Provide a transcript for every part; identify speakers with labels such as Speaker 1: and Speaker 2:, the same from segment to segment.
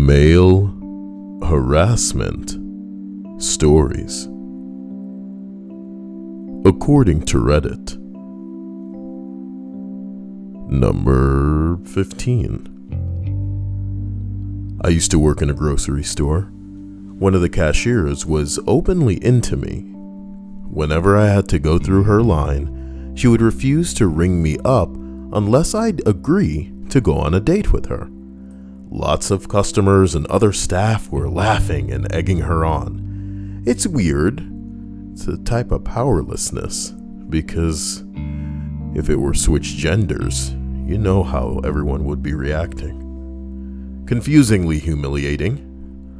Speaker 1: Male harassment stories. According to Reddit. Number 15. I used to work in a grocery store. One of the cashiers was openly into me. Whenever I had to go through her line, she would refuse to ring me up unless I'd agree to go on a date with her. Lots of customers and other staff were laughing and egging her on. It's weird. It's a type of powerlessness, because if it were switched genders, you know how everyone would be reacting. Confusingly humiliating.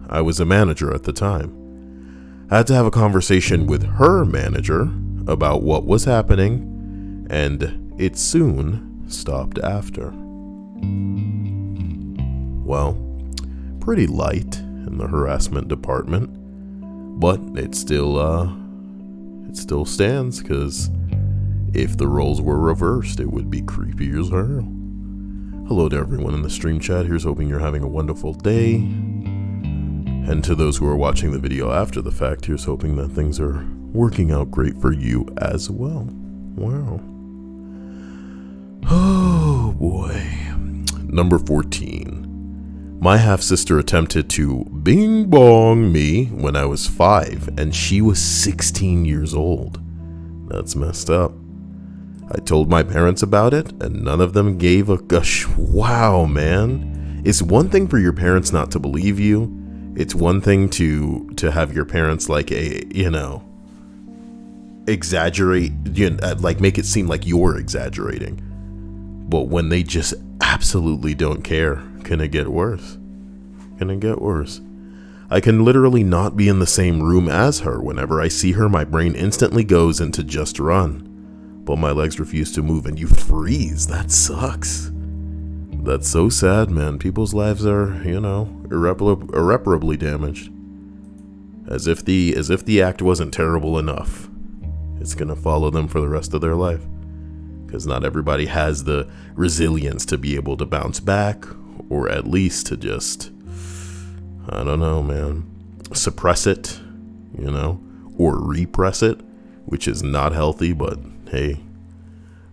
Speaker 1: I was a manager at the time. I had to have a conversation with her manager about what was happening, and it soon stopped after. Well, pretty light in the harassment department, but it still stands, because if the roles were reversed, it would be creepy as hell. Hello to everyone in the stream chat. Here's hoping you're having a wonderful day. And to those who are watching the video after the fact, here's hoping that things are working out great for you as well. Wow. Oh boy. Number 14. My half-sister attempted to bing bong me when I was 5, and she was 16 years old. That's messed up. I told my parents about it, and none of them gave a gush. Wow, man. It's one thing for your parents not to believe you. It's one thing to have your parents exaggerate, like make it seem like you're exaggerating. But when they just absolutely don't care, can it get worse? Can it get worse? I can literally not be in the same room as her. Whenever I see her, my brain instantly goes into just run. But my legs refuse to move and you freeze. That sucks. That's so sad, man. People's lives are, irreparably damaged. As if the act wasn't terrible enough, it's gonna follow them for the rest of their life. Because not everybody has the resilience to be able to bounce back, or at least to just, I don't know, man, suppress it, or repress it, which is not healthy, but hey,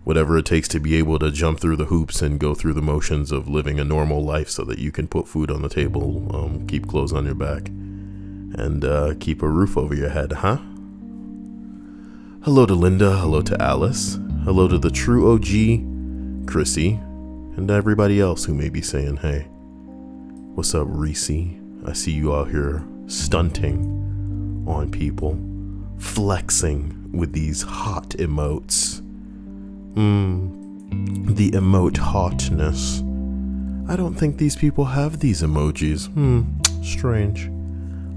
Speaker 1: whatever it takes to be able to jump through the hoops and go through the motions of living a normal life so that you can put food on the table, keep clothes on your back, and keep a roof over your head, huh? Hello to Linda, hello to Alice, hello to the true OG, Chrissy, and everybody else who may be saying, hey, what's up, Reese? I see you out here stunting on people, flexing with these hot emotes. The emote hotness. I don't think these people have these emojis. Strange.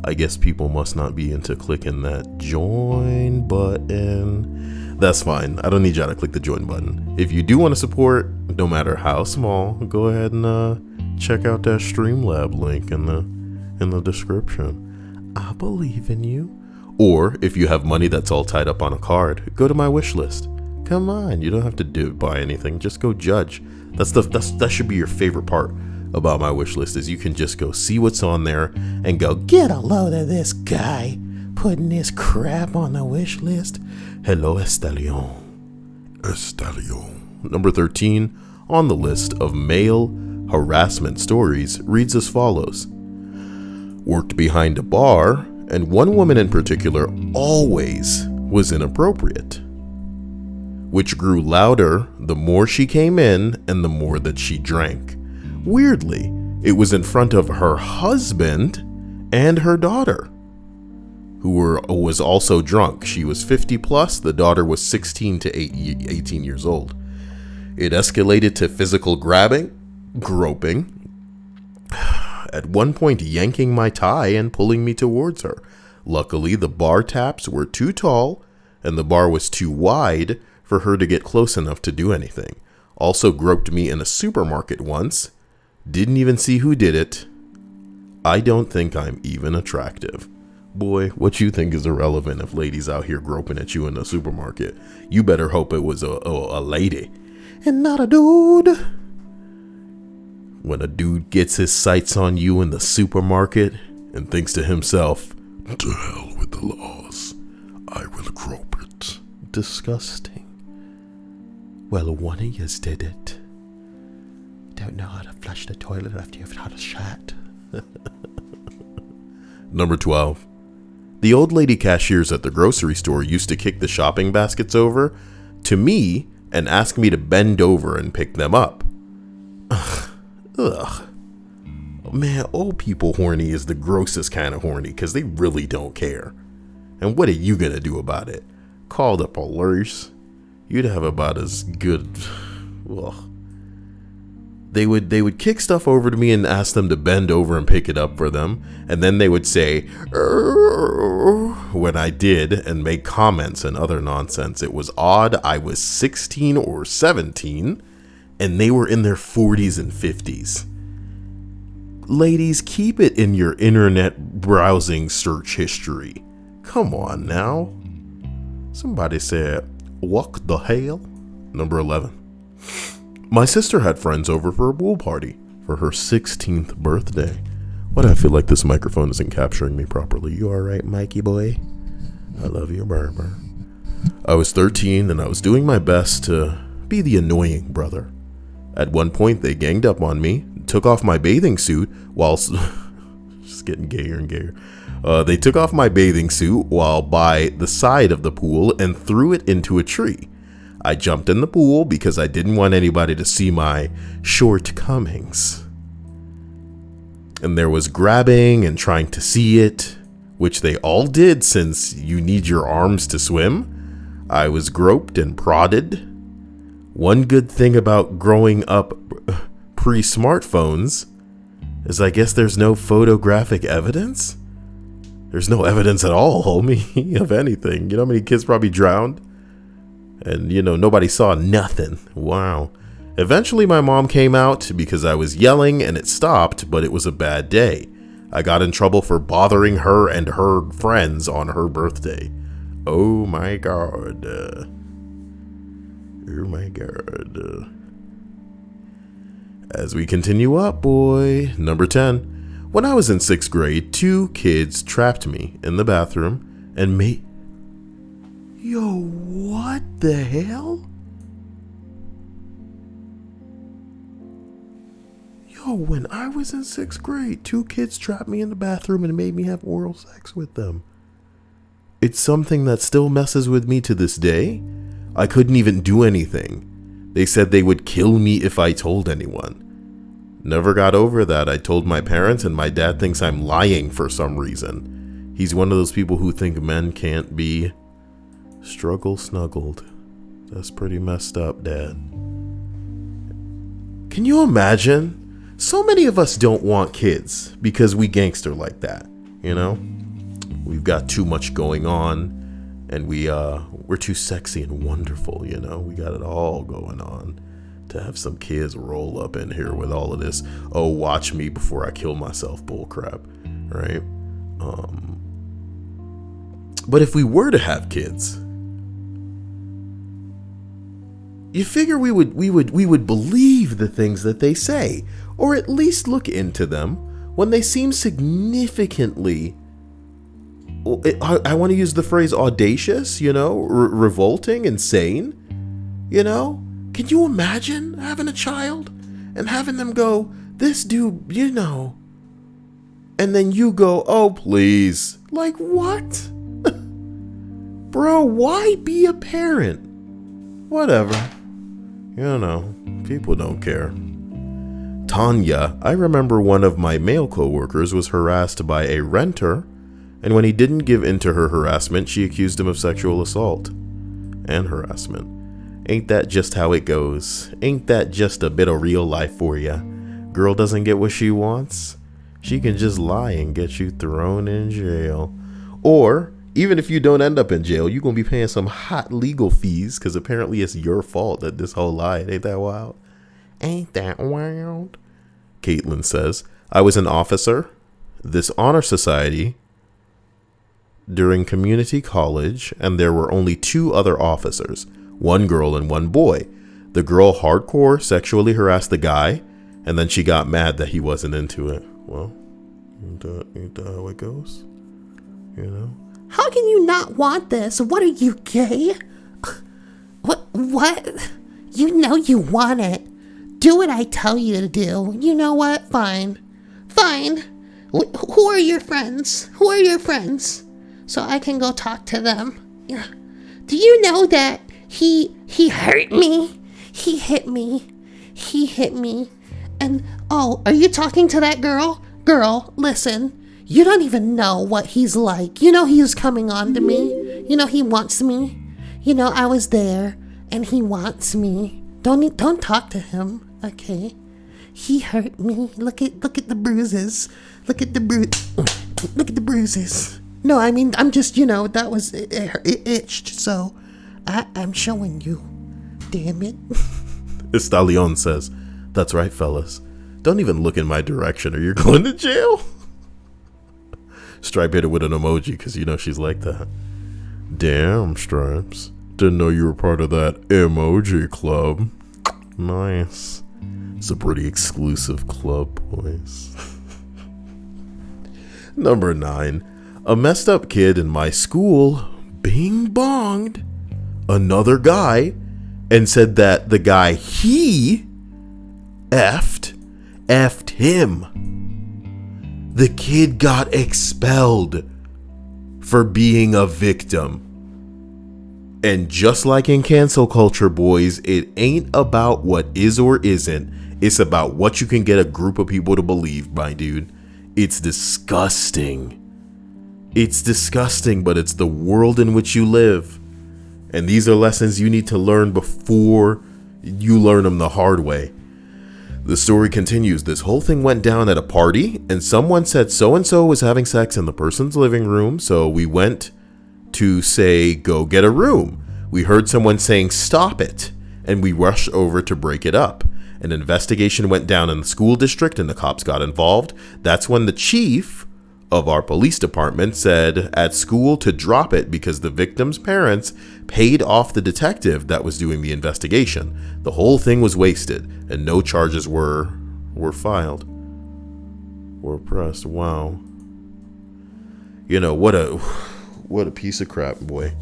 Speaker 1: I guess people must not be into clicking that join button. That's fine. I don't need y'all to click the join button. If you do want to support, no matter how small, go ahead and check out that Streamlab link in the description. I believe in you. Or if you have money that's all tied up on a card, go to my wish list. Come on, you don't have to buy anything. Just go judge. That should be your favorite part about my wish list, is you can just go see what's on there and go, get a load of this guy putting this crap on the wish list. Hello, Estallion. Number 13 on the list of male harassment stories reads as follows. Worked behind a bar, and one woman in particular always was inappropriate, which grew louder the more she came in and the more that she drank. Weirdly, it was in front of her husband and her daughter, who was also drunk. She was 50 plus, the daughter was 16 to 18 years old. It escalated to physical grabbing, groping, at one point yanking my tie and pulling me towards her. Luckily, the bar taps were too tall and the bar was too wide for her to get close enough to do anything. Also groped me in a supermarket once. Didn't even see who did it. I don't think I'm even attractive. Boy, what you think is irrelevant if ladies out here groping at you in the supermarket. You better hope it was a lady and not a dude. When a dude gets his sights on you in the supermarket and thinks to himself, to hell with the laws, I will grope it. Disgusting. Well, one of yous did it. Don't know how to flush the toilet after you've had a shat. Number 12. The old lady cashiers at the grocery store used to kick the shopping baskets over to me and ask me to bend over and pick them up. Ugh. Man, old people horny is the grossest kind of horny because they really don't care. And what are you going to do about it? Call the police? You'd have about as good... Ugh. They would kick stuff over to me and ask them to bend over and pick it up for them. And then they would say, when I did, and make comments and other nonsense. It was odd. I was 16 or 17, and they were in their 40s and 50s. Ladies, keep it in your internet browsing search history. Come on now. Somebody said, what the hell? Number 11. My sister had friends over for a pool party for her 16th birthday. Why do I feel like this microphone isn't capturing me properly? You alright, Mikey boy? I love you, Barbara. I was 13 and I was doing my best to be the annoying brother. At one point, they ganged up on me, took off my bathing suit while... just getting gayer and gayer. They took off my bathing suit while by the side of the pool and threw it into a tree. I jumped in the pool because I didn't want anybody to see my shortcomings. And there was grabbing and trying to see it, which they all did since you need your arms to swim. I was groped and prodded. One good thing about growing up pre-smartphones is I guess there's no photographic evidence. There's no evidence at all, homie, of anything. You know how many kids probably drowned? And, nobody saw nothing. Wow. Eventually, my mom came out because I was yelling and it stopped, but it was a bad day. I got in trouble for bothering her and her friends on her birthday. Oh my God. Oh my God. As we continue up, boy. Number 10. When I was in 6th grade, 2 kids trapped me in the bathroom and made... Yo, what the hell? Yo, when I was in 6th grade, 2 kids trapped me in the bathroom and made me have oral sex with them. It's something that still messes with me to this day. I couldn't even do anything. They said they would kill me if I told anyone. Never got over that. I told my parents and my dad thinks I'm lying for some reason. He's one of those people who think men can't be... struggle snuggled. That's pretty messed up, Dad. Can you imagine? So many of us don't want kids because we gangster like that, We've got too much going on and we're too sexy and wonderful, We got it all going on. To have some kids roll up in here with all of this, oh, watch me before I kill myself bullcrap, right? But if we were to have kids, you figure we would believe the things that they say, or at least look into them when they seem significantly, I want to use the phrase audacious, revolting, insane, Can you imagine having a child and having them go, this dude, and then you go, oh, please. Like, what? Bro, why be a parent? Whatever. People don't care. Tanya, I remember one of my male coworkers was harassed by a renter, and when he didn't give in to her harassment, she accused him of sexual assault and harassment. Ain't that just how it goes? Ain't that just a bit of real life for ya? Girl doesn't get what she wants, she can just lie and get you thrown in jail. Or, even if you don't end up in jail, you're going to be paying some hot legal fees because apparently it's your fault that this whole lie. Ain't that wild? Ain't that wild? Caitlin says, I was an officer, this honor society, during community college, and there were only 2 other officers, 1 girl and 1 boy. The girl hardcore sexually harassed the guy. And then she got mad that he wasn't into it. Well, ain't that how it goes? You know?
Speaker 2: How can you not want this? What are you, gay? What? You know you want it. Do what I tell you to do. You know what? Fine. Who are your friends? So I can go talk to them. Yeah. Do you know that he hurt me? He hit me. And, oh, are you talking to that girl? Girl, listen. You don't even know what he's like. You know he's coming on to me. You know he wants me. You know I was there, and he wants me. Don't talk to him, okay? He hurt me. Look at the bruises. Look at the bruises. No, I mean I'm just that was it itched. So I'm showing you. Damn it.
Speaker 1: Estalion says, "That's right, fellas. Don't even look in my direction, or you're going to jail." Stripe hit it with an emoji because she's like that. Damn, Stripes. Didn't know you were part of that emoji club. Nice. It's a pretty exclusive club, boys. Number 9. A messed up kid in my school bing-bonged another guy and said that the guy he effed him. The kid got expelled for being a victim. And just like in cancel culture, boys, it ain't about what is or isn't. It's about what you can get a group of people to believe, my dude. It's disgusting. It's disgusting, but it's the world in which you live. And these are lessons you need to learn before you learn them the hard way. The story continues. This whole thing went down at a party, and someone said so-and-so was having sex in the person's living room, so we went to say, go get a room. We heard someone saying, stop it, and we rushed over to break it up. An investigation went down in the school district, and the cops got involved. That's when the chief of our police department said at school to drop it because the victim's parents paid off the detective that was doing the investigation. The whole thing was wasted, and no charges were filed. Were pressed. Wow. What a piece of crap, boy.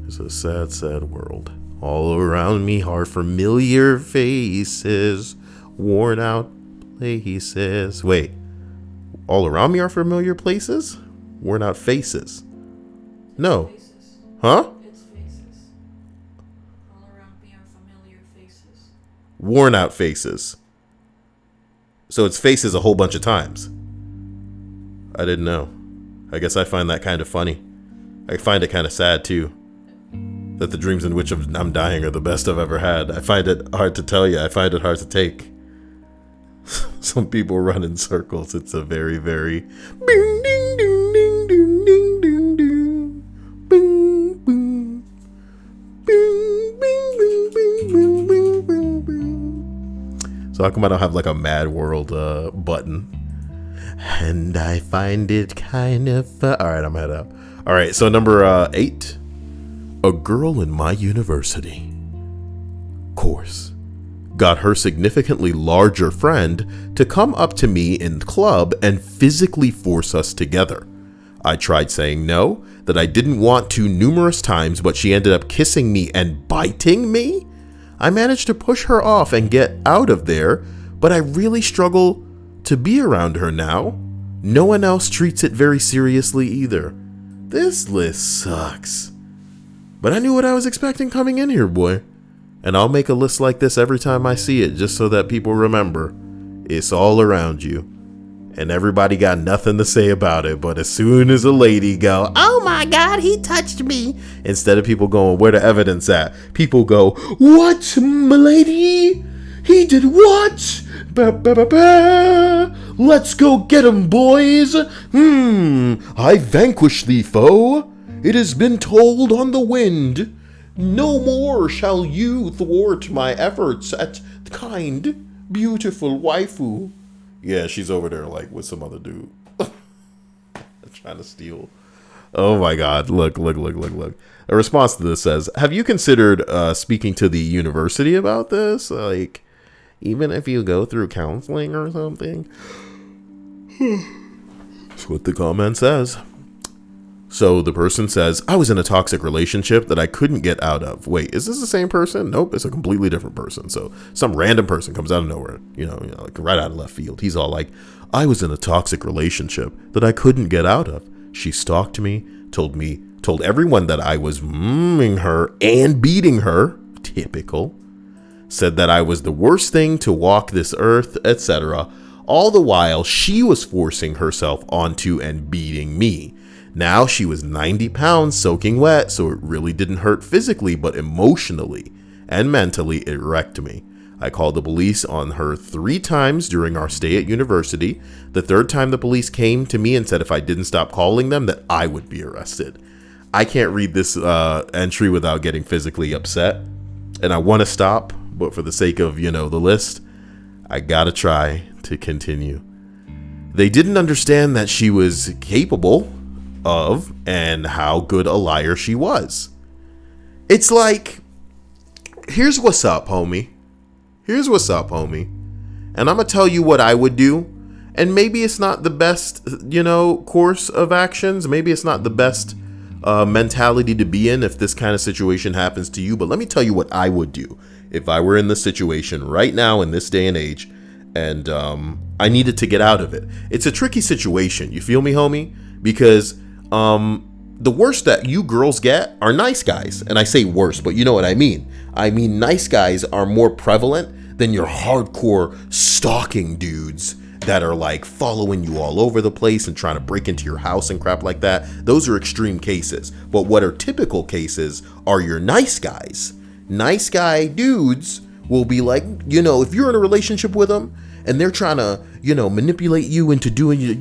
Speaker 1: It's a sad, sad world. All around me are familiar faces, worn out places. Wait. All around me are familiar places? Worn out faces. No.
Speaker 3: Faces.
Speaker 1: Huh?
Speaker 3: It's faces. All around me are familiar faces.
Speaker 1: Worn out faces. So it's faces a whole bunch of times. I didn't know. I guess I find that kind of funny. I find it kind of sad too. That the dreams in which I'm dying are the best I've ever had. I find it hard to tell you. I find it hard to take. Some people run in circles. It's a very, very bing ding ding ding ding ding ding ding bing bing bing bing bing bing bing bing bing. So how come I don't have like a Mad World button? And I find it kind of all right, I'm head out. All right, so number 8. A girl in my university course got her significantly larger friend to come up to me in club and physically force us together. I tried saying no, that I didn't want to numerous times, but she ended up kissing me and biting me. I managed to push her off and get out of there, but I really struggle to be around her now. No one else treats it very seriously either. This list sucks. But I knew what I was expecting coming in here, boy. And I'll make a list like this every time I see it, just so that people remember it's all around you. And everybody got nothing to say about it, but as soon as a lady go, oh my God, he touched me. Instead of people going, where the evidence at? People go, what, m'lady? He did what? Ba, ba, ba, ba. Let's go get him, boys. I vanquished thee, foe. It has been told on the wind. No more shall you thwart my efforts at kind, beautiful waifu. Yeah, she's over there like with some other dude. Trying to steal. Oh my God, look. A response to this says, have you considered speaking to the university about this? Like, even if you go through counseling or something. That's what the comment says. So the person says, I was in a toxic relationship that I couldn't get out of. Wait, is this the same person? Nope, it's a completely different person. So some random person comes out of nowhere, like right out of left field. He's all like, I was in a toxic relationship that I couldn't get out of. She stalked me, told everyone that I was her and beating her. Typical. Said that I was the worst thing to walk this earth, etc. All the while, she was forcing herself onto and beating me. Now she was 90 pounds soaking wet, so it really didn't hurt physically, but emotionally and mentally, it wrecked me. I called the police on her 3 times during our stay at university. The 3rd time the police came to me and said if I didn't stop calling them, that I would be arrested. I can't read this entry without getting physically upset, and I want to stop, but for the sake of, the list, I gotta try to continue. They didn't understand that she was capable of and how good a liar she was. It's like, here's what's up, homie. And I'm gonna tell you what I would do. And maybe it's not the best, course of actions. Maybe it's not the best mentality to be in if this kind of situation happens to you. But let me tell you what I would do if I were in this situation right now in this day and age, and I needed to get out of it. It's a tricky situation. You feel me, homie? Because the worst that you girls get are nice guys. And I say worst, but you know what I mean. I mean, nice guys are more prevalent than your hardcore stalking dudes that are like following you all over the place and trying to break into your house and crap like that. Those are extreme cases. But what are typical cases are your nice guys. Nice guy dudes will be like, if you're in a relationship with them and they're trying to, manipulate you into doing, you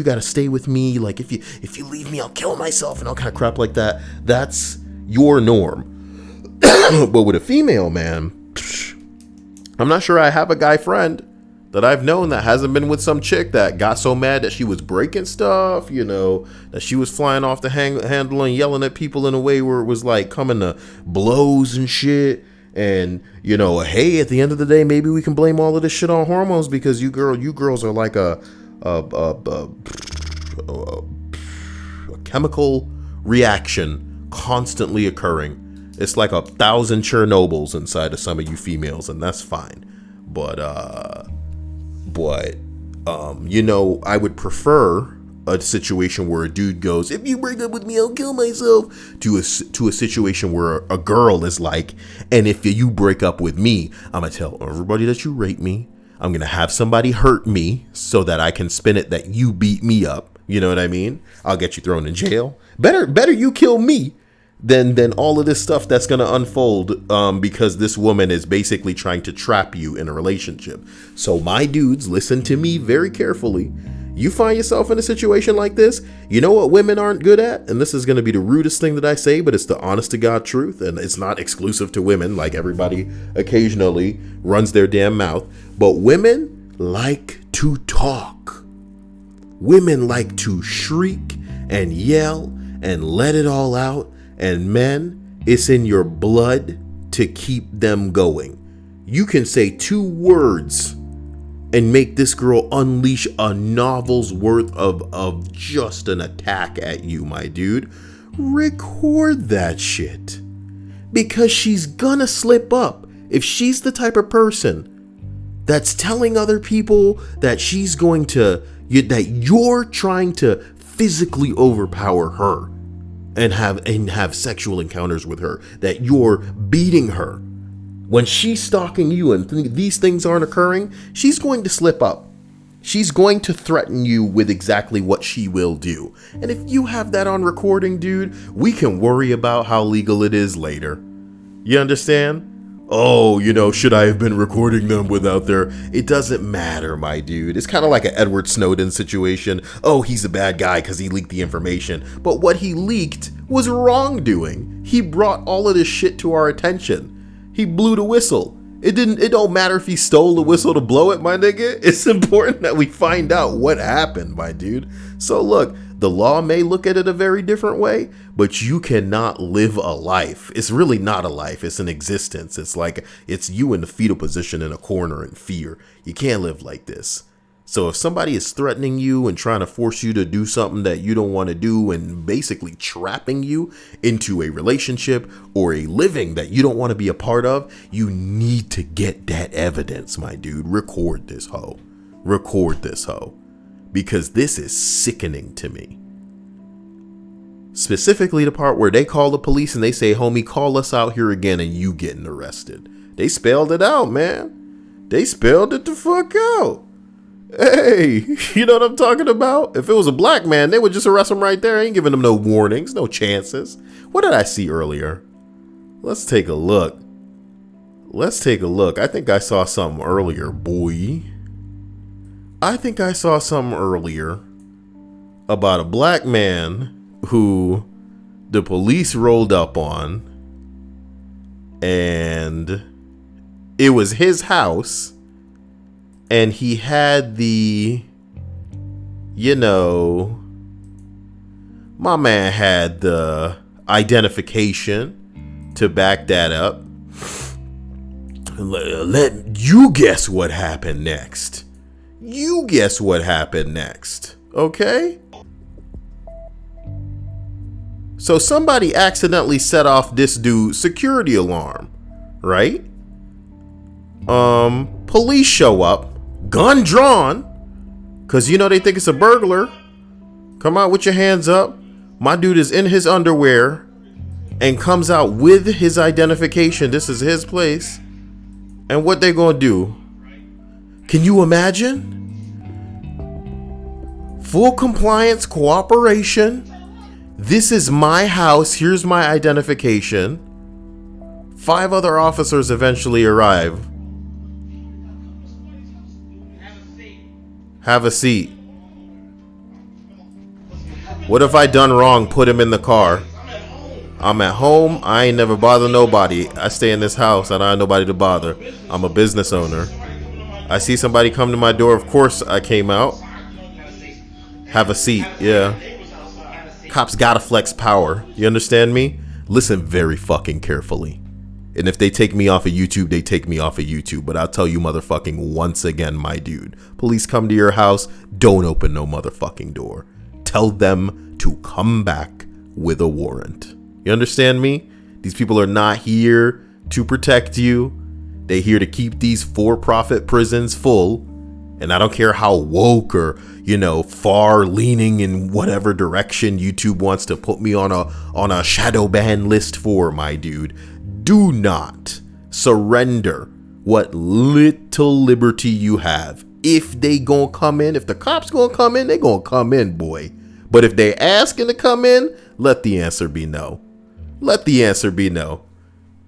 Speaker 1: got to stay with me. Like if you leave me, I'll kill myself and all kind of crap like that. That's your norm. But with a female, man, I'm not sure I have a guy friend that I've known that hasn't been with some chick that got so mad that she was breaking stuff, that she was flying off the handle and yelling at people in a way where it was like coming to blows and shit. And, hey, at the end of the day, maybe we can blame all of this shit on hormones because you girls are like a chemical reaction constantly occurring. It's like 1,000 Chernobyls inside of some of you females, and that's fine. But I would prefer a situation where a dude goes, if you break up with me, I'll kill myself, to a situation where a girl is like, and if you break up with me, I'm going to tell everybody that you rape me. I'm going to have somebody hurt me so that I can spin it that you beat me up. You know what I mean? I'll get you thrown in jail. Better you kill me than all of this stuff that's going to unfold because this woman is basically trying to trap you in a relationship. So my dudes, listen to me very carefully. You find yourself in a situation like this, you know what women aren't good at? And this is going to be the rudest thing that I say, but it's the honest to God truth. And it's not exclusive to women, like everybody occasionally runs their damn mouth. But women like to talk. Women like to shriek and yell and let it all out. And men, it's in your blood to keep them going. You can say 2 words and make this girl unleash a novel's worth of just an attack at you, my dude. Record that shit. Because she's gonna slip up. If she's the type of person that's telling other people that she's going to, that you're trying to physically overpower her and have sexual encounters with her, that you're beating her, when she's stalking you and these things aren't occurring, she's going to slip up. She's going to threaten you with exactly what she will do. And if you have that on recording, dude, we can worry about how legal it is later. You understand? Oh, should I have been recording them without their... It doesn't matter, my dude. It's kind of like an Edward Snowden situation. Oh, he's a bad guy because he leaked the information. But what he leaked was wrongdoing. He brought all of this shit to our attention. He blew the whistle. It don't matter if he stole the whistle to blow it, my nigga. It's important that we find out what happened, my dude. So look, The law may look at it a very different way, but you cannot live a life. It's really not a life. It's an existence. It's like it's you in the fetal position in a corner in fear. You can't live like this. So if somebody is threatening you and trying to force you to do something that you don't want to do and basically trapping you into a relationship or a living that you don't want to be a part of, you need to get that evidence, my dude. Record this hoe. Record this hoe. Because this is sickening to me. Specifically the part where they call the police and they say, homie, call us out here again and you getting arrested. They spelled it out, man. They spelled it the fuck out. Hey, you know what I'm talking about? If it was a black man, they would just arrest him right there. I ain't giving them no warnings, no chances. What did I see earlier? Let's take a look. I think I saw something earlier, boy. I think I saw something earlier about a black man who the police rolled up on, and it was his house. And he had my man had the identification to back that up. Let you guess what happened next. Okay? So somebody accidentally set off this dude's security alarm, right? Police show up. Gun drawn, because they think it's a burglar. Come out with your hands up. My dude is in his underwear and comes out with his identification. This is his place. And what they gonna do? Can you imagine? Full compliance, cooperation. This is my house. Here's my identification. 5 other officers eventually arrive. Have a seat. What if I done wrong? Put him in the car. I'm at home. I ain't never bother nobody. I stay in this house. I don't have nobody to bother. I'm a business owner. I see somebody come to my door. Of course I came out. Have a seat. Yeah. Cops gotta flex power. You understand me? Listen very fucking carefully. And if they take me off of YouTube, they take me off of YouTube. But I'll tell you motherfucking once again, my dude. Police come to your house, don't open no motherfucking door. Tell them to come back with a warrant. You understand me? These people are not here to protect you. They're here to keep these for-profit prisons full. And I don't care how woke or, far leaning in whatever direction YouTube wants to put me on a shadow ban list for, my dude. Do not surrender what little liberty you have. If they gonna come in, if the cops gonna come in, they gonna come in, boy. But if they asking to come in, let the answer be no. Let the answer be no.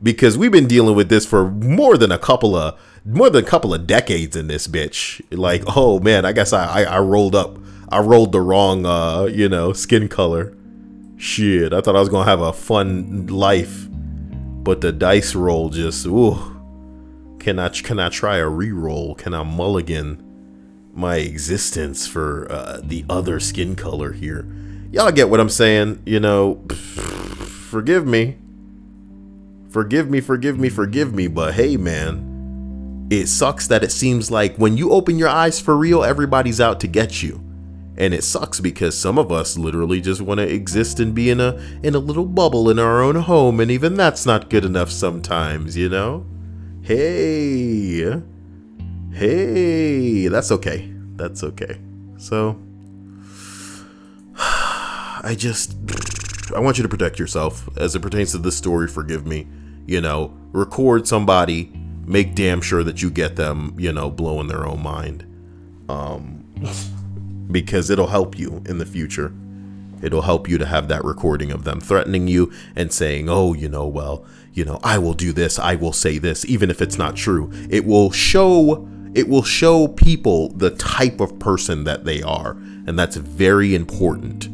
Speaker 1: Because we've been dealing with this for more than a couple of decades in this bitch. Like, oh man, I guess I rolled the wrong skin color. Shit, I thought I was gonna have a fun life. But the dice roll just, can I try a re-roll? Can I mulligan my existence for the other skin color here? Y'all get what I'm saying? Forgive me. But hey, man, it sucks that it seems like when you open your eyes for real, everybody's out to get you. And it sucks because some of us literally just want to exist and be in a little bubble in our own home. And even that's not good enough sometimes, Hey, that's okay. So I want you to protect yourself as it pertains to this story. Forgive me, record somebody, make damn sure that you get them, blowing their own mind. Because it'll help you in the future. It'll help you to have that recording of them threatening you and saying, oh, I will do this. I will say this, even if it's not true. It will show people the type of person that they are. And that's very important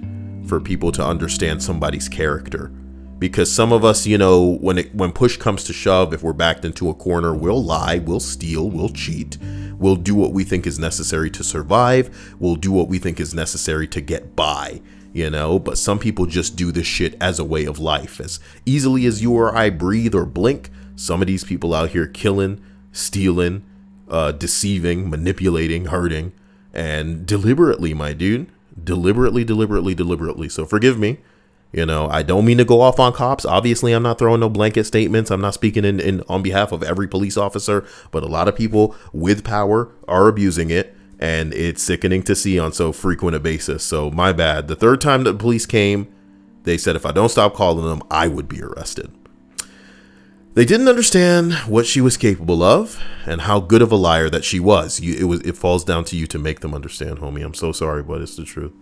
Speaker 1: for people to understand somebody's character. Because some of us, when push comes to shove, if we're backed into a corner, we'll lie, we'll steal, we'll cheat. We'll do what we think is necessary to survive. We'll do what we think is necessary to get by. but some people just do this shit as a way of life. As easily as you or I breathe or blink, some of these people out here killing, stealing, deceiving, manipulating, hurting, and deliberately, my dude, deliberately. So forgive me. I don't mean to go off on cops. Obviously, I'm not throwing no blanket statements. I'm not speaking in on behalf of every police officer, but a lot of people with power are abusing it, and it's sickening to see on so frequent a basis. So my bad. The third time the police came, they said if I don't stop calling them, I would be arrested. They didn't understand what she was capable of and how good of a liar that she was. It falls down to you to make them understand, homie. I'm so sorry, but it's the truth.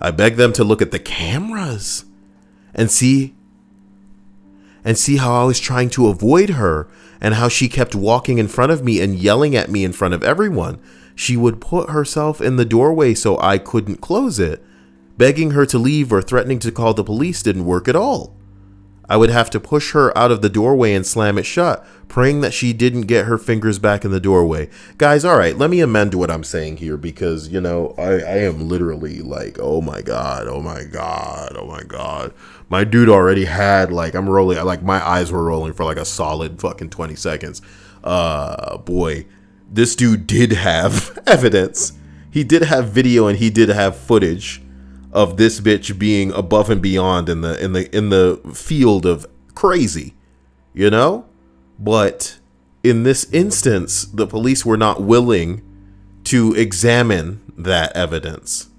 Speaker 1: I begged them to look at the cameras and see how I was trying to avoid her and how she kept walking in front of me and yelling at me in front of everyone. She would put herself in the doorway so I couldn't close it. Begging her to leave or threatening to call the police didn't work at all. I would have to push her out of the doorway and slam it shut, praying that she didn't get her fingers back in the doorway. Guys, all right, let me amend what I'm saying here because, I am literally like, oh my God. My dude already had, I'm rolling, my eyes were rolling for a solid fucking 20 seconds. Boy, this dude did have evidence. He did have video and he did have footage of this bitch being above and beyond in the field of crazy, But in this instance, the police were not willing to examine that evidence.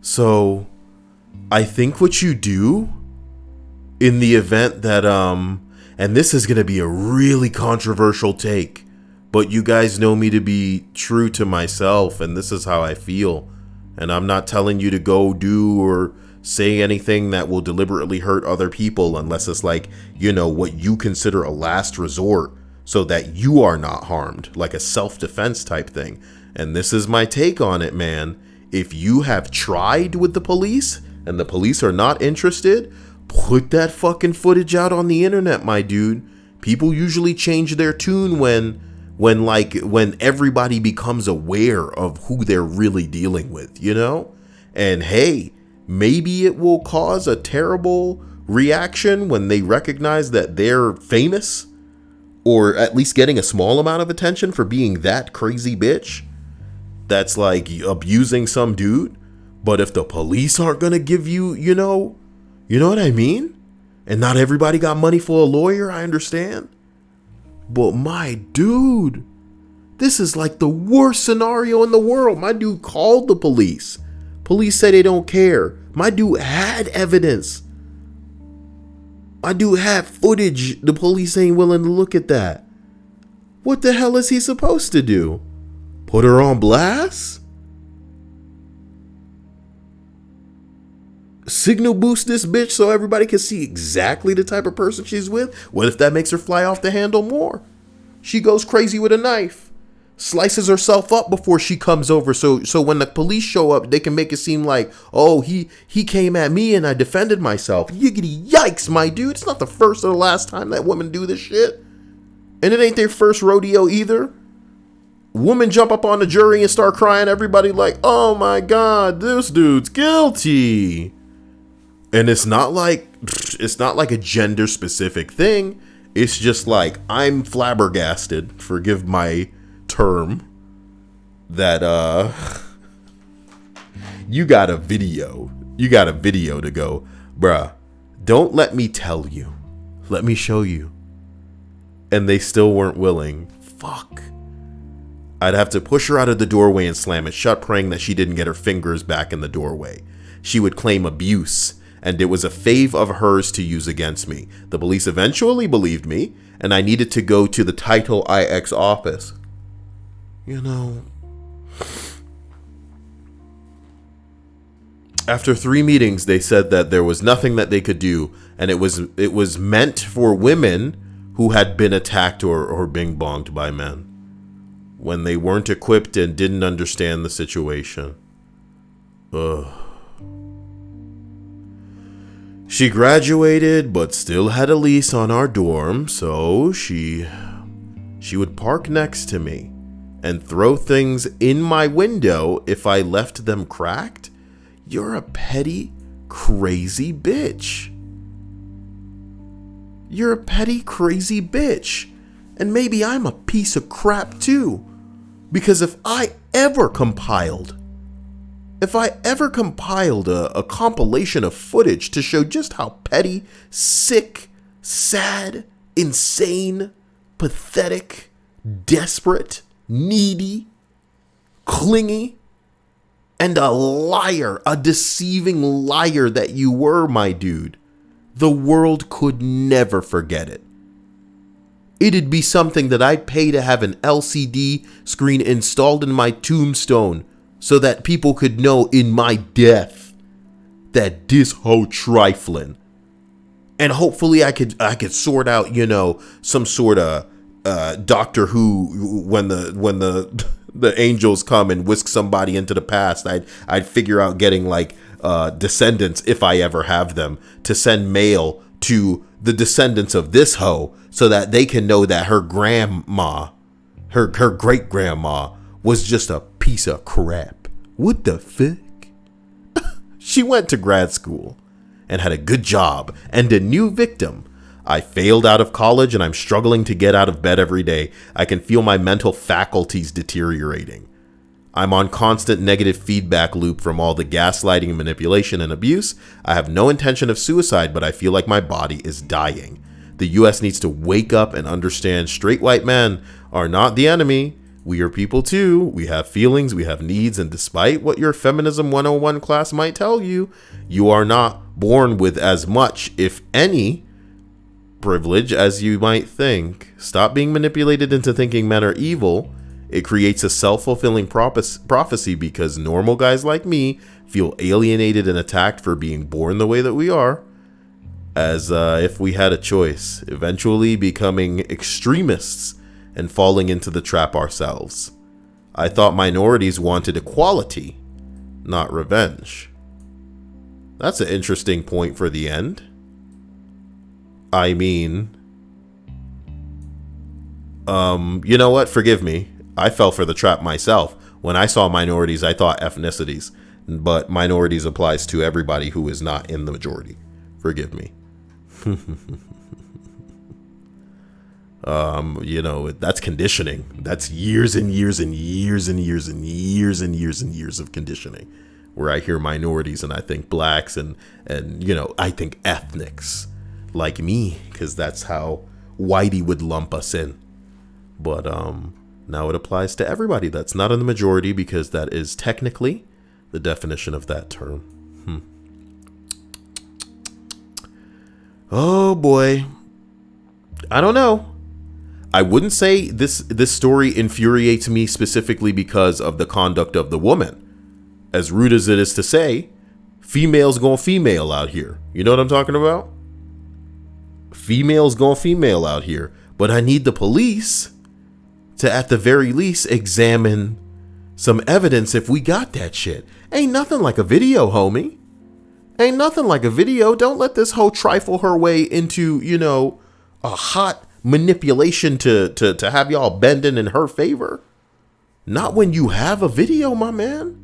Speaker 1: So I think what you do in the event that, and this is going to be a really controversial take, but you guys know me to be true to myself, and this is how I feel. And I'm not telling you to go do or say anything that will deliberately hurt other people unless it's what you consider a last resort so that you are not harmed, like a self-defense type thing. And this is my take on it, man. If you have tried with the police and the police are not interested, put that fucking footage out on the internet, my dude. People usually change their tune when everybody becomes aware of who they're really dealing with, And hey, maybe it will cause a terrible reaction when they recognize that they're famous or at least getting a small amount of attention for being that crazy bitch that's abusing some dude. But if the police aren't going to give you, you know what I mean? And not everybody got money for a lawyer, I understand. But my dude, this is the worst scenario in the world. My dude called the police. Police say they don't care. My dude had evidence. My dude had footage. The police ain't willing to look at that. What the hell is he supposed to do? Put her on blast? Signal boost this bitch so everybody can see exactly the type of person she's with? What if that makes her fly off the handle more? She goes crazy with a knife, slices herself up before she comes over. So when the police show up, they can make it seem like, oh, he came at me and I defended myself. Yiggity yikes, my dude. It's not the first or the last time that women do this shit. And it ain't their first rodeo either. Women jump up on the jury and start crying. Everybody oh my God, this dude's guilty. And it's not like a gender specific thing. It's just I'm flabbergasted, forgive my term, that you got a video to go, bruh, don't let me tell you, let me show you. And they still weren't willing. Fuck. I'd have to push her out of the doorway and slam it shut, praying that she didn't get her fingers back in the doorway. She would claim abuse, and it was a fave of hers to use against me. The police eventually believed me, and I needed to go to the Title IX office. After 3 meetings, they said that there was nothing that they could do, and it was meant for women who had been attacked or bing bonged by men when they weren't equipped and didn't understand the situation. Ugh. She graduated, but still had a lease on our dorm, so she would park next to me and throw things in my window if I left them cracked. You're a petty, crazy bitch. You're a petty, crazy bitch. And maybe I'm a piece of crap too. Because if I ever compiled a compilation of footage to show just how petty, sick, sad, insane, pathetic, desperate, needy, clingy, and a liar, a deceiving liar that you were, my dude, the world could never forget it. It'd be something that I'd pay to have an LCD screen installed in my tombstone so that people could know in my death that this hoe trifling. And hopefully I could sort out, some sort of Doctor Who when the angels come and whisk somebody into the past. I'd figure out getting like descendants, if I ever have them, to send mail to the descendants of this hoe so that they can know that her grandma, her great grandma, was just a piece of crap. What the fuck? She went to grad school and had a good job and a new victim. I failed out of college and I'm struggling to get out of bed every day. I can feel my mental faculties deteriorating. I'm on constant negative feedback loop from all the gaslighting, manipulation, and abuse. I have no intention of suicide, but I feel like my body is dying. The US needs to wake up and understand straight white men are not the enemy. We are people too. We have feelings, we have needs, and despite what your Feminism 101 class might tell you, you are not born with as much, if any, privilege as you might think. Stop being manipulated into thinking men are evil. It creates a self-fulfilling prophecy because normal guys like me feel alienated and attacked for being born the way that we are, as if we had a choice, eventually becoming extremists and falling into the trap ourselves. I thought minorities wanted equality, not revenge. That's an interesting point for the end. I mean, you know what? Forgive me. I fell for the trap myself. When I saw minorities, I thought ethnicities, but minorities applies to everybody who is not in the majority. Forgive me. That's conditioning. That's years and years and years and years and years and years and years of conditioning, where I hear minorities and I think blacks and I think ethnics like me, because that's how Whitey would lump us in. But now it applies to everybody that's not in the majority, because that is technically the definition of that term. Oh boy. I don't know. I wouldn't say this story infuriates me specifically because of the conduct of the woman. As rude as it is to say, females going female out here. You know what I'm talking about? Females going female out here. But I need the police to, at the very least, examine some evidence if we got that shit. Ain't nothing like a video, homie. Ain't nothing like a video. Don't let this hoe trifle her way into, a hot manipulation to have y'all bending in her favor. Not when you have a video, my man.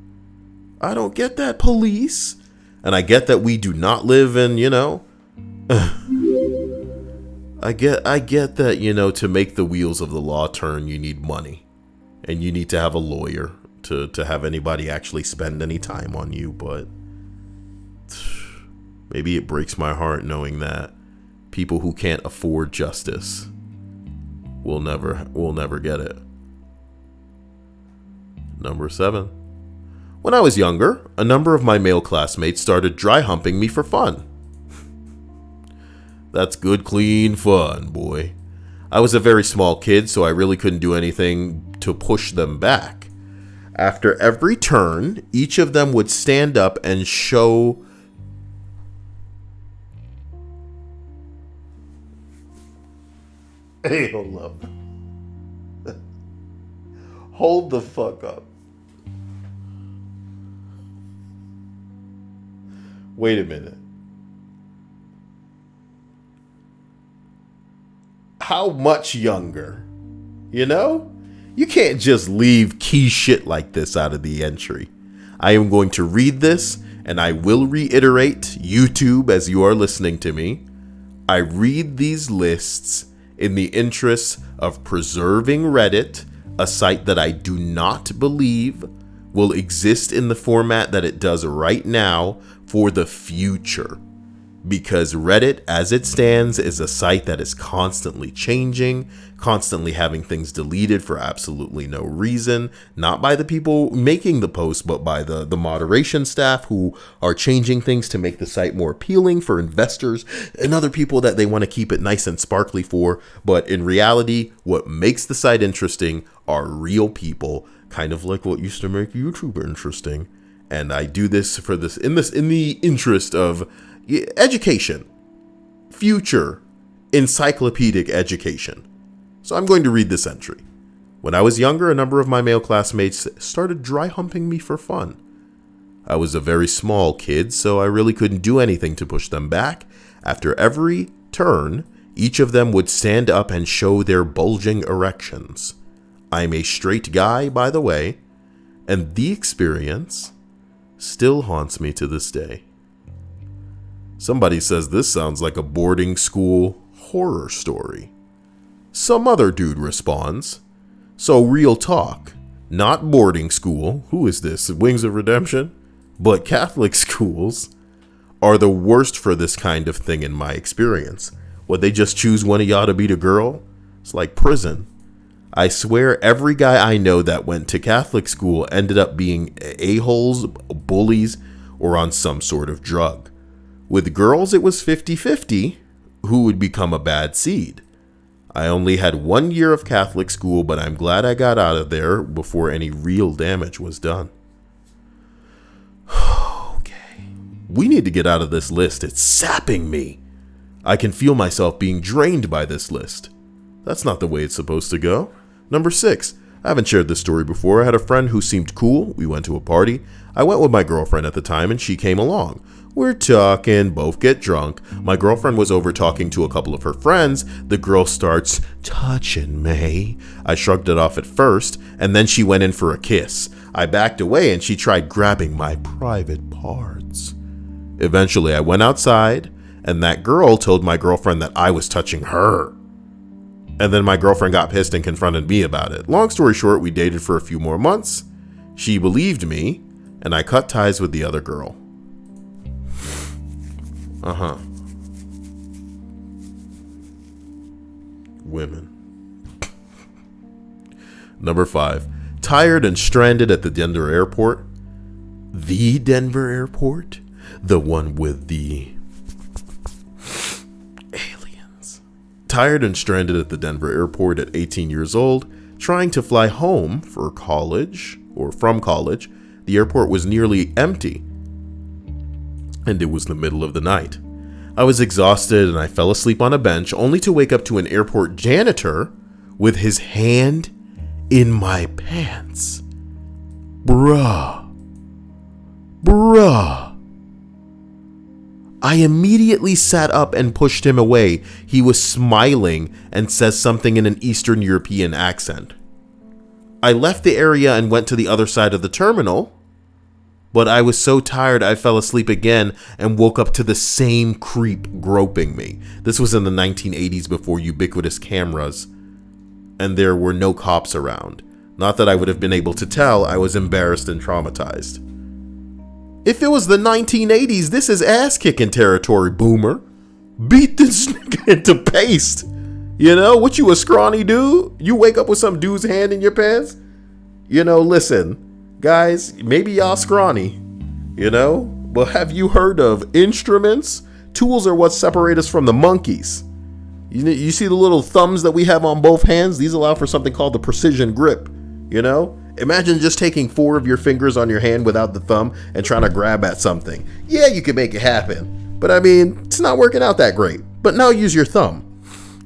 Speaker 1: I don't get that, police. And I get that we do not live in, I get that, to make the wheels of the law turn, you need money. And you need to have a lawyer to have anybody actually spend any time on you. But maybe it breaks my heart knowing that people who can't afford justice will never get it. Number 7. When I was younger, a number of my male classmates started dry humping me for fun. That's good, clean fun, boy. I was a very small kid, so I really couldn't do anything to push them back. After every turn, each of them would stand up and show Hey, hold up. Hold the fuck up. Wait a minute. How much younger? You can't just leave key shit like this out of the entry. I am going to read this, And I will reiterate, YouTube, as you are listening to me, I read these lists in the interest of preserving Reddit, a site that I do not believe will exist in the format that it does right now for the future. Because Reddit, as it stands, is a site that is constantly changing, constantly having things deleted for absolutely no reason, not by the people making the post, but by the moderation staff who are changing things to make the site more appealing for investors and other people that they want to keep it nice and sparkly for. But in reality, what makes the site interesting are real people, kind of like what used to make YouTube interesting. And I do this for this in the interest of education, future encyclopedic education. So I'm going to read this entry. When I was younger, a number of my male classmates started dry humping me for fun. I was a very small kid, so I really couldn't do anything to push them back. After every turn, each of them would stand up and show their bulging erections. I'm a straight guy, by the way, and the experience still haunts me to this day. Somebody says this sounds like a boarding school horror story. Some other dude responds, so real talk, not boarding school, who is this, Wings of Redemption? But Catholic schools are the worst for this kind of thing in my experience. Would they just choose one of y'all to be the girl? It's like prison. I swear every guy I know that went to Catholic school ended up being a-holes, bullies, or on some sort of drug. With girls, it was 50-50 who would become a bad seed. I only had 1 year of Catholic school, but I'm glad I got out of there before any real damage was done. Okay. We need to get out of this list. It's sapping me. I can feel myself being drained by this list. That's not the way it's supposed to go. Number 6. I haven't shared this story before. I had a friend who seemed cool. We went to a party. I went with my girlfriend at the time, and she came along. We're talking, both get drunk. My girlfriend was over talking to a couple of her friends. The girl starts touching me. I shrugged it off at first, and then she went in for a kiss. I backed away, and she tried grabbing my private parts. Eventually, I went outside, and that girl told my girlfriend that I was touching her. And then my girlfriend got pissed and confronted me about it. Long story short, we dated for a few more months. She believed me, and I cut ties with the other girl. Women. Number 5. Tired and stranded at the Denver airport. The Denver airport? The one with the aliens. Tired and stranded at the Denver airport at 18 years old, trying to fly home for college, or from college. The airport was nearly empty, and it was the middle of the night. I was exhausted and I fell asleep on a bench, only to wake up to an airport janitor with his hand in my pants. Bruh. I immediately sat up and pushed him away. He was smiling and says something in an Eastern European accent. I left the area and went to the other side of the terminal, but I was so tired I fell asleep again and woke up to the same creep groping me. This was in the 1980s before ubiquitous cameras, and there were no cops around. Not that I would have been able to tell. I was embarrassed and traumatized. If it was the 1980s, this is ass-kicking territory, boomer. Beat this nigga into paste. You know, what, you a scrawny dude? You wake up with some dude's hand in your pants? You know, listen, guys, maybe y'all scrawny, you know, but have you heard of instruments? Tools are what separate us from the monkeys. You see the little thumbs that we have on both hands? These allow for something called the precision grip, you know? Imagine just taking 4 of your fingers on your hand without the thumb and trying to grab at something. Yeah, you can make it happen, but I mean, it's not working out that great. But now use your thumb.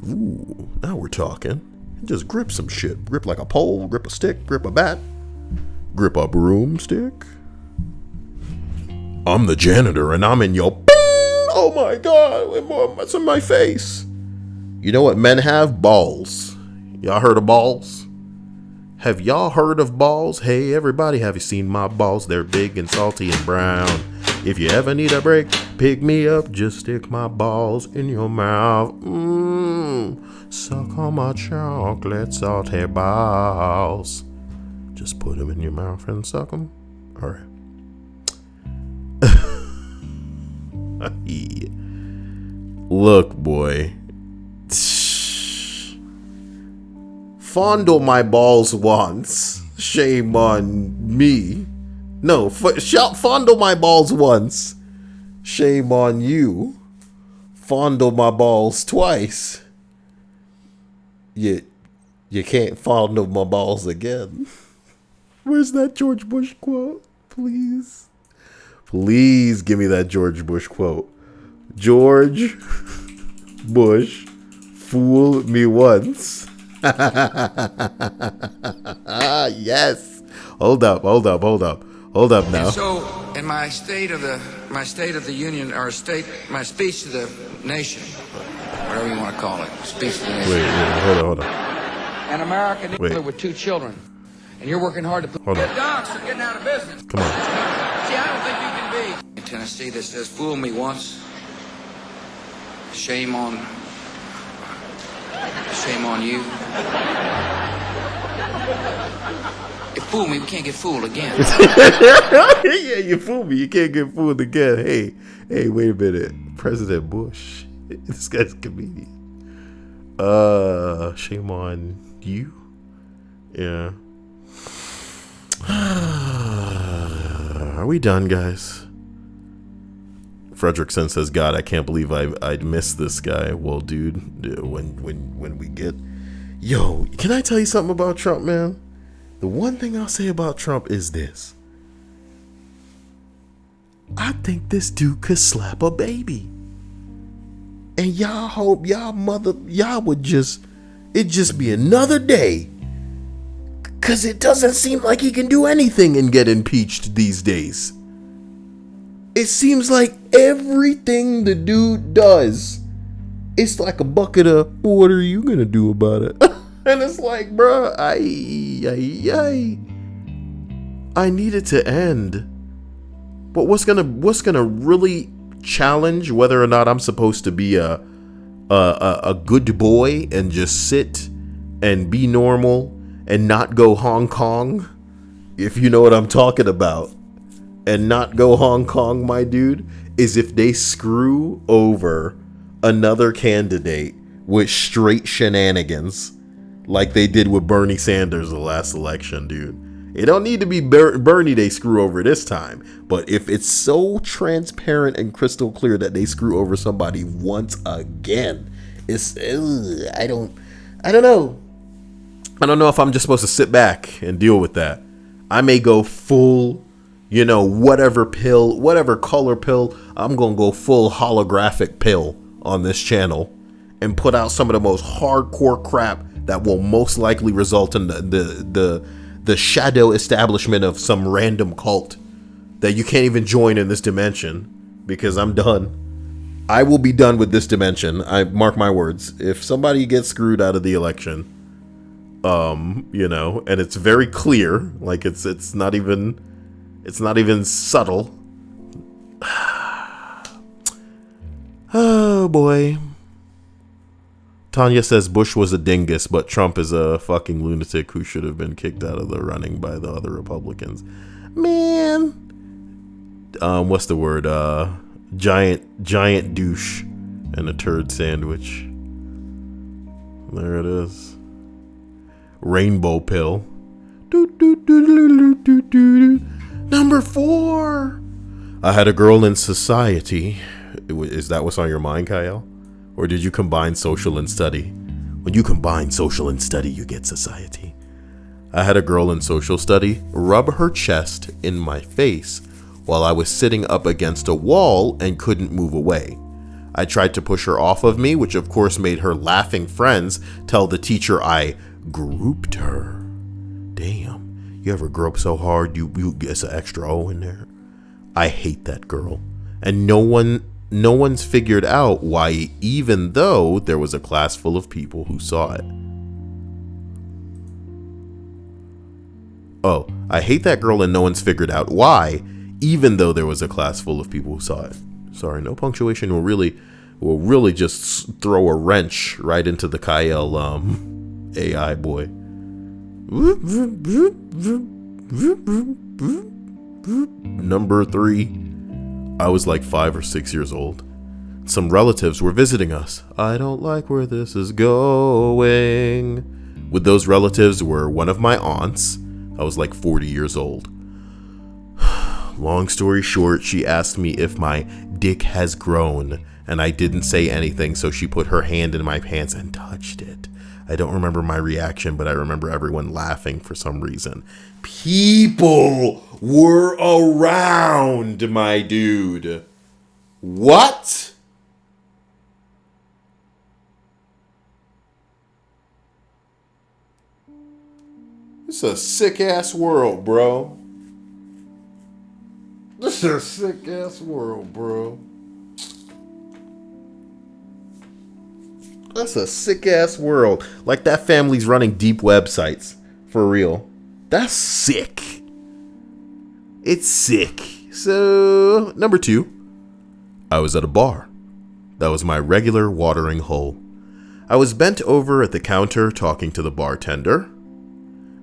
Speaker 1: Ooh, now we're talking. Just grip some shit. Grip like a pole, grip a stick, grip a bat, grip a broomstick. I'm the janitor and I'm in your bing! Oh my god, what's in my face? You know what men have? Balls. Y'all heard of balls? Have y'all heard of balls? Hey everybody, have you seen my balls? They're big and salty and brown. If you ever need a break, pick me up. Just stick my balls in your mouth. Suck on my chocolate salty balls. Just put them in your mouth and suck them. All right. Look, boy. Fondle my balls once. Shame on me. No, fondle my balls once. Shame on you. Fondle my balls twice. You can't fondle my balls again. Where's that George Bush quote? Please. Please give me that George Bush quote. George Bush, fool me once. Yes. Hold up now.
Speaker 4: And so, in my State of the Union, or my speech to the nation, whatever you want to call it, speech to the nation.
Speaker 1: Wait, hold on.
Speaker 4: An American dealer with 2 children, and you're working hard to put
Speaker 1: Hold on.
Speaker 4: docs are getting out of business.
Speaker 1: Come on.
Speaker 4: See, I don't think you can be in Tennessee that says, "Fool me once, shame on you." You fool me, we can't get fooled again.
Speaker 1: Yeah, you fool me. You can't get fooled again. Hey, wait a minute. President Bush. This guy's a comedian. Shame on you. Yeah. Are we done, guys? Fredrickson says, God, I can't believe I'd miss this guy. Well, dude, when we get... Yo, can I tell you something about Trump, man? The one thing I'll say about Trump is this. I think this dude could slap a baby. And y'all hope y'all would it'd just be another day. Cause it doesn't seem like he can do anything and get impeached these days. It seems like everything the dude does, it's like a bucket of, what are you gonna do about it? And it's like, bruh, I need it to end. But what's gonna really challenge whether or not I'm supposed to be a good boy and just sit and be normal and not go Hong Kong, if you know what I'm talking about, and not go Hong Kong, my dude, is if they screw over another candidate with straight shenanigans like they did with Bernie Sanders the last election, dude. It don't need to be Bernie they screw over this time, but if it's so transparent and crystal clear that they screw over somebody once again, it's I don't know. I don't know if I'm just supposed to sit back and deal with that. I may go full, whatever color pill, I'm going to go full holographic pill on this channel and put out some of the most hardcore crap that will most likely result in the shadow establishment of some random cult that you can't even join in this dimension, because I'm done. I will be done with this dimension. I mark my words. If somebody gets screwed out of the election, and it's very clear, like it's not even subtle. Oh boy. Tanya says Bush was a dingus, but Trump is a fucking lunatic who should have been kicked out of the running by the other Republicans. Man. What's the word? Giant douche and a turd sandwich. There it is. Rainbow pill. Number 4. I had a girl in society. Is that what's on your mind, Kyle? Or did you combine social and study? When you combine social and study, you get society. I had a girl in social study rub her chest in my face while I was sitting up against a wall and couldn't move away. I tried to push her off of me, which of course made her laughing friends tell the teacher I grouped her. Damn, you ever grope so hard you get an extra O in there? I hate that girl. And no one's figured out why, even though there was a class full of people who saw it. Oh, I hate that girl and no one's figured out why, even though there was a class full of people who saw it. Sorry, no punctuation will really just throw a wrench right into the Kyle AI boy. Number 3, I was like 5 or 6 years old. Some relatives were visiting us. I don't like where this is going. With those relatives were one of my aunts. I was like 40 years old. Long story short, she asked me if my dick has grown, and I didn't say anything, so she put her hand in my pants and touched it. I don't remember my reaction, but I remember everyone laughing for some reason. People were around, my dude. What? It's a sick-ass world, bro. This is a sick-ass world, bro. That's a sick-ass world. Like, that family's running deep websites. For real. That's sick. It's sick. So, number 2. I was at a bar. That was my regular watering hole. I was bent over at the counter talking to the bartender.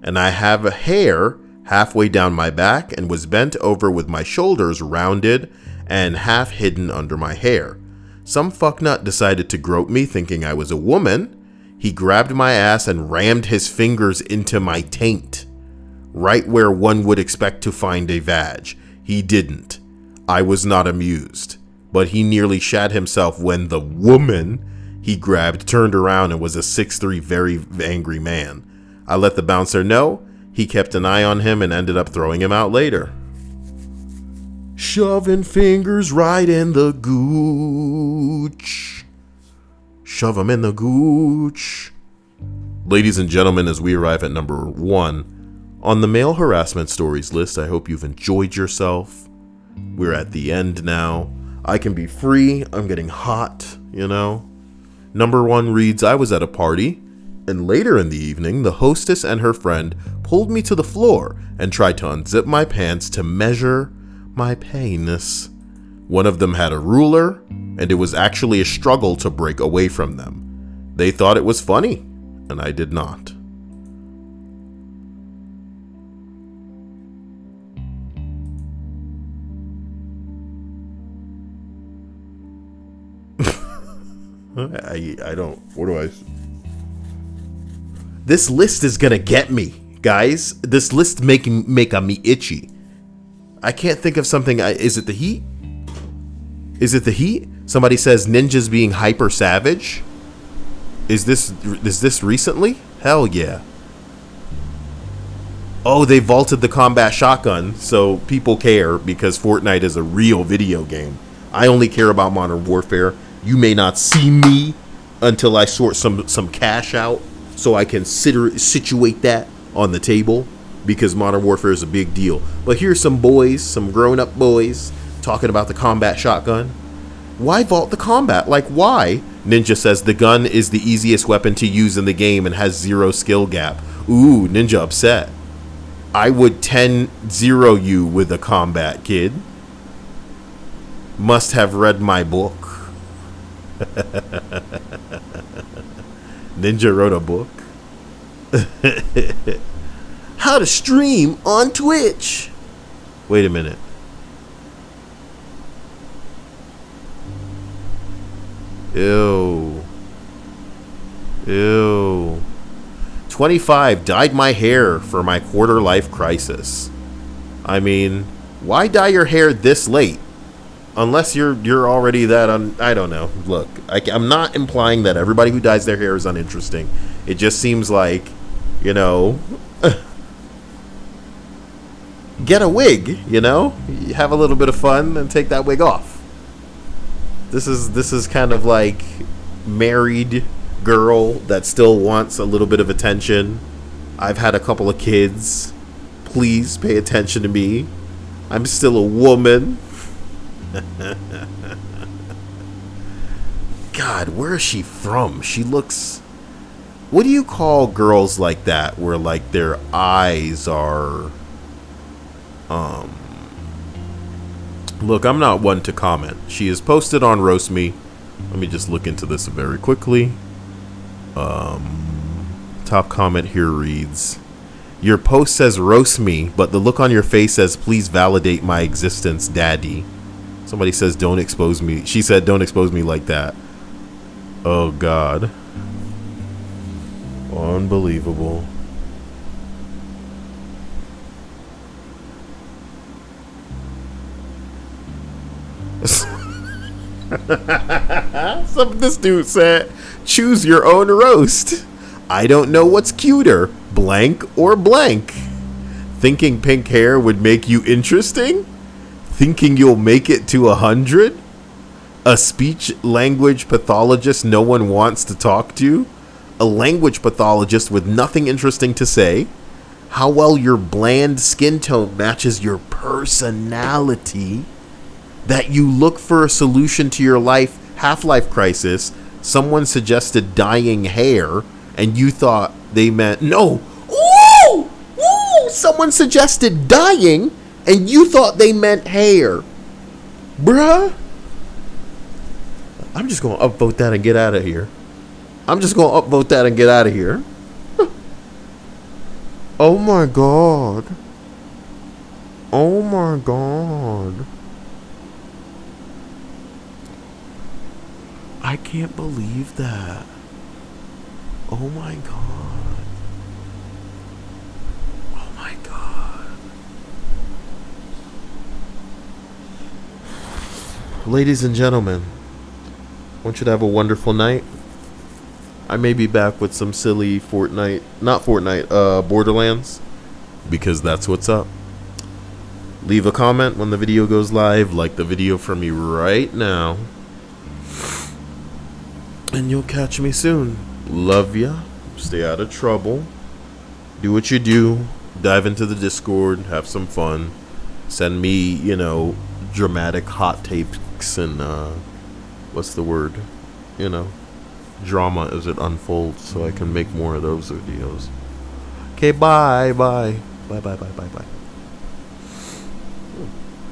Speaker 1: And I have a hair halfway down my back and was bent over with my shoulders rounded and half hidden under my hair. Some fucknut decided to grope me thinking I was a woman. He grabbed my ass and rammed his fingers into my taint, right where one would expect to find a vag. He didn't. I was not amused, but he nearly shat himself when the woman he grabbed turned around and was a 6'3" very angry man. I let the bouncer know. He kept an eye on him and ended up throwing him out later. Shoving fingers right in the gooch. Shove them in the gooch. Ladies and gentlemen, as we arrive at number 1 on the male harassment stories list, I hope you've enjoyed yourself. We're at the end now. I can be free. I'm getting hot, you know. Number 1 reads, I was at a party. And later in the evening, the hostess and her friend pulled me to the floor and tried to unzip my pants to measure my penis. One of them had a ruler, and it was actually a struggle to break away from them. They thought it was funny, and I did not. I don't, what do I... This list is gonna get me, guys. This list make me itchy. I can't think of something. Is it the heat? Is it the heat? Somebody says ninjas being hyper savage. Is this recently? Hell yeah. Oh, they vaulted the combat shotgun, so people care because Fortnite is a real video game. I only care about Modern Warfare. You may not see me until I sort some cash out, so I can situate that on the table, because Modern Warfare is a big deal. But here's some boys, some grown-up boys, talking about the combat shotgun. Why vault the combat? Like, why? Ninja says the gun is the easiest weapon to use in the game and has 0 skill gap. Ooh, Ninja upset. I would 10-0 you with a combat, kid. Must have read my book. Ninja wrote a book. How to stream on Twitch. Wait a minute. Ew. 25, dyed my hair for my quarter life crisis. I mean, why dye your hair this late? Unless you're already that I don't know. Look, I'm not implying that everybody who dyes their hair is uninteresting. It just seems like, you know, get a wig, you know? You have a little bit of fun and take that wig off. This is kind of like married girl that still wants a little bit of attention. I've had a couple of kids. Please pay attention to me. I'm still a woman. God, where is she from? She looks... What do you call girls like that, where like their eyes are Look, I'm not one to comment. She is posted on Roast Me. Let me just look into this very quickly. Top comment here reads, your post says roast me, but the look on your face says please validate my existence, daddy. Somebody says don't expose me. She said don't expose me like that. Oh God. Unbelievable. This dude said, choose your own roast. I don't know what's cuter, blank or blank. Thinking pink hair would make you interesting? Thinking you'll make it to 100? A speech language pathologist no one wants to talk to? A language pathologist with nothing interesting to say? How well your bland skin tone matches your personality? That you look for a solution to your half-life crisis. Someone suggested dyeing hair, and you thought they meant no. Ooh! Ooh! Someone suggested dyeing, and you thought they meant hair. Bruh. I'm just going to upvote that and get out of here. Oh my God. Oh my God. I can't believe that. Oh my God. Oh my God. Ladies and gentlemen, I want you to have a wonderful night. I may be back with some silly Borderlands, because that's what's up. Leave a comment when the video goes live, like the video for me right now, and you'll catch me soon. Love ya. Stay out of trouble. Do what you do. Dive into the Discord. Have some fun. Send me, dramatic hot takes and, what's the word? Drama as it unfolds, so I can make more of those videos. Okay, bye. Bye. Bye.